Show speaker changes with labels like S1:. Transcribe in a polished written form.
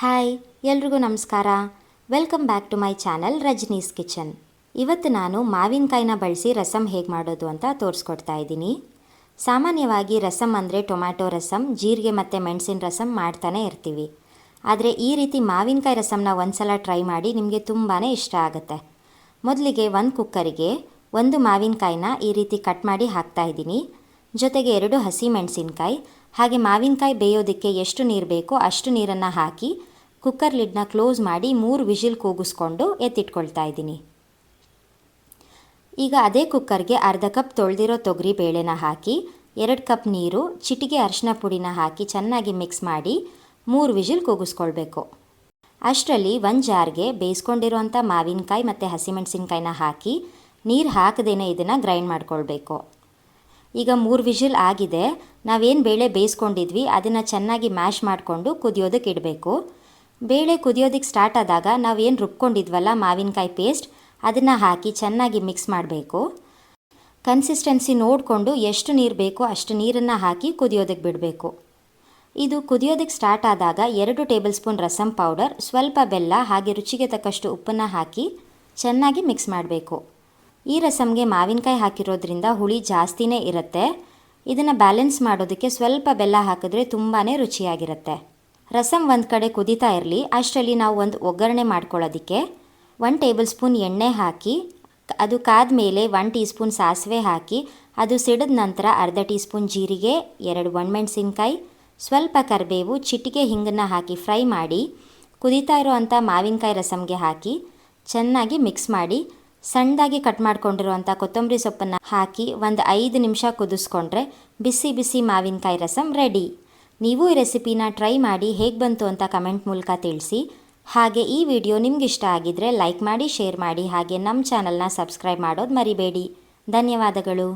S1: Hi ಎಲ್ರಿಗೂ ನಮಸ್ಕಾರ. Welcome back to my channel Rajani's kitchen. ಇವತ್ತು ನಾನು ಮಾವಿನಕಾಯಿನ ಬಳಸಿ ರಸಮ್ ಹೇಗೆ ಮಾಡೋದು ಅಂತ ತೋರಿಸ್ಕೊಡ್ತಾ ಇದ್ದೀನಿ. ಸಾಮಾನ್ಯವಾಗಿ ರಸಮ್ ಅಂದರೆ ಟೊಮ್ಯಾಟೊ ರಸಮ್, ಜೀರಿಗೆ ಮತ್ತು ಮೆಣಸಿನ ರಸಮ್ ಮಾಡ್ತಾನೆ ಇರ್ತೀವಿ. ಆದರೆ ಈ ರೀತಿ ಮಾವಿನಕಾಯಿ ರಸಮ್ನ ಒಂದ್ಸಲ ಟ್ರೈ ಮಾಡಿ, ನಿಮಗೆ ತುಂಬಾ ಇಷ್ಟ ಆಗುತ್ತೆ. ಮೊದಲಿಗೆ ಒಂದು ಕುಕ್ಕರಿಗೆ ಒಂದು ಮಾವಿನಕಾಯಿನ ಈ ರೀತಿ ಕಟ್ ಮಾಡಿ ಹಾಕ್ತಾಯಿದ್ದೀನಿ. ಜೊತೆಗೆ 2 ಹಸಿ ಮೆಣಸಿನಕಾಯಿ ಹಾಗೆ ಮಾವಿನಕಾಯಿ ಬೇಯೋದಕ್ಕೆ ಎಷ್ಟು ನೀರು ಬೇಕೋ ಅಷ್ಟು ನೀರನ್ನು ಹಾಕಿ ಕುಕ್ಕರ್ ಲಿಡ್ನ ಕ್ಲೋಸ್ ಮಾಡಿ 3 ವಿಷಿಲ್ ಕೂಗಿಸ್ಕೊಂಡು ಎತ್ತಿಟ್ಕೊಳ್ತಾ ಇದ್ದೀನಿ. ಈಗ ಅದೇ ಕುಕ್ಕರ್ಗೆ ಅರ್ಧ ಕಪ್ ತೊಳೆದಿರೋ ತೊಗರಿ ಬೇಳೆನ ಹಾಕಿ 2 ಕಪ್ ನೀರು, ಚಿಟಿಕೆ ಅರಿಶಿನ ಪುಡಿನ ಹಾಕಿ ಚೆನ್ನಾಗಿ ಮಿಕ್ಸ್ ಮಾಡಿ 3 ವಿಷಿಲ್ ಕೂಗಿಸ್ಕೊಳ್ಬೇಕು. ಅಷ್ಟರಲ್ಲಿ ಒಂದು ಜಾರ್ಗೆ ಬೇಯಿಸ್ಕೊಂಡಿರೋಂಥ ಮಾವಿನಕಾಯಿ ಮತ್ತು ಹಸಿಮೆಣಸಿನ್ಕಾಯಿನ ಹಾಕಿ ನೀರು ಹಾಕದೇನೆ ಇದನ್ನು ಗ್ರೈಂಡ್ ಮಾಡ್ಕೊಳ್ಬೇಕು. ಈಗ 3 ವಿಷಿಲ್ ಆಗಿದೆ. ನಾವೇನು ಬೇಳೆ ಬೇಯಿಸ್ಕೊಂಡಿದ್ವಿ ಅದನ್ನು ಚೆನ್ನಾಗಿ ಮ್ಯಾಶ್ ಮಾಡಿಕೊಂಡು ಕುದಿಯೋದಕ್ಕೆ ಇಡಬೇಕು. ಬೇಳೆ ಕುದಿಯೋದಕ್ಕೆ ಸ್ಟಾರ್ಟ್ ಆದಾಗ ನಾವೇನು ರುಬ್ಕೊಂಡಿದ್ವಲ್ಲ ಮಾವಿನಕಾಯಿ ಪೇಸ್ಟ್, ಅದನ್ನು ಹಾಕಿ ಚೆನ್ನಾಗಿ ಮಿಕ್ಸ್ ಮಾಡಬೇಕು. ಕನ್ಸಿಸ್ಟೆನ್ಸಿ ನೋಡಿಕೊಂಡು ಎಷ್ಟು ನೀರು ಬೇಕೋ ಅಷ್ಟು ನೀರನ್ನು ಹಾಕಿ ಕುದಿಯೋದಕ್ಕೆ ಬಿಡಬೇಕು. ಇದು ಕುದಿಯೋದಕ್ಕೆ ಸ್ಟಾರ್ಟ್ ಆದಾಗ 2 ಟೇಬಲ್ ಸ್ಪೂನ್ ರಸಮ್ ಪೌಡರ್, ಸ್ವಲ್ಪ ಬೆಲ್ಲ ಹಾಗೆ ರುಚಿಗೆ ತಕ್ಕಷ್ಟು ಉಪ್ಪನ್ನು ಹಾಕಿ ಚೆನ್ನಾಗಿ ಮಿಕ್ಸ್ ಮಾಡಬೇಕು. ಈ ರಸಮ್ಗೆ ಮಾವಿನಕಾಯಿ ಹಾಕಿರೋದ್ರಿಂದ ಹುಳಿ ಜಾಸ್ತಿನೇ ಇರುತ್ತೆ. ಇದನ್ನು ಬ್ಯಾಲೆನ್ಸ್ ಮಾಡೋದಕ್ಕೆ ಸ್ವಲ್ಪ ಬೆಲ್ಲ ಹಾಕಿದ್ರೆ ತುಂಬಾ ರುಚಿಯಾಗಿರುತ್ತೆ. ರಸಮ್ ಒಂದು ಕಡೆ ಕುದೀತಾ ಇರಲಿ, ಅಷ್ಟರಲ್ಲಿ ನಾವು ಒಂದು ಒಗ್ಗರಣೆ ಮಾಡ್ಕೊಳ್ಳೋದಕ್ಕೆ 1 ಟೇಬಲ್ ಸ್ಪೂನ್ ಎಣ್ಣೆ ಹಾಕಿ ಅದು ಕಾದ ಮೇಲೆ 1 ಟೀ ಸ್ಪೂನ್ ಸಾಸಿವೆ ಹಾಕಿ ಅದು ಸಿಡಿದ ನಂತರ ಅರ್ಧ ಟೀ ಸ್ಪೂನ್ ಜೀರಿಗೆ, 2 ಒಣಮೆಣಸಿನ್ಕಾಯಿ, ಸ್ವಲ್ಪ ಕರಿಬೇವು, ಚಿಟಿಕೆ ಹಿಂಗನ್ನು ಹಾಕಿ ಫ್ರೈ ಮಾಡಿ ಕುದೀತಾ ಇರೋವಂಥ ಮಾವಿನಕಾಯಿ ರಸಮ್ಗೆ ಹಾಕಿ ಚೆನ್ನಾಗಿ ಮಿಕ್ಸ್ ಮಾಡಿ ಸಣ್ಣದಾಗಿ ಕಟ್ ಮಾಡ್ಕೊಂಡಿರುವಂಥ ಕೊತ್ತಂಬರಿ ಸೊಪ್ಪನ್ನು ಹಾಕಿ ಒಂದು 5 ನಿಮಿಷ ಕುದಿಸ್ಕೊಂಡ್ರೆ ಬಿಸಿ ಬಿಸಿ ಮಾವಿನಕಾಯಿ ರಸಮ್ ರೆಡಿ. ನೀವು ಈ ರೆಸಿಪಿನ ಟ್ರೈ ಮಾಡಿ ಹೇಗೆ ಬಂತು ಅಂತ ಕಮೆಂಟ್ ಮೂಲಕ ತಿಳಿಸಿ. ಹಾಗೆ ಈ ವಿಡಿಯೋ ನಿಮ್ಗೆ ಇಷ್ಟ ಆಗಿದ್ದರೆ ಲೈಕ್ ಮಾಡಿ, ಶೇರ್ ಮಾಡಿ, ಹಾಗೆ ನಮ್ಮ ಚಾನಲ್ನ ಸಬ್ಸ್ಕ್ರೈಬ್ ಮಾಡೋದು ಮರಿಬೇಡಿ. ಧನ್ಯವಾದಗಳು.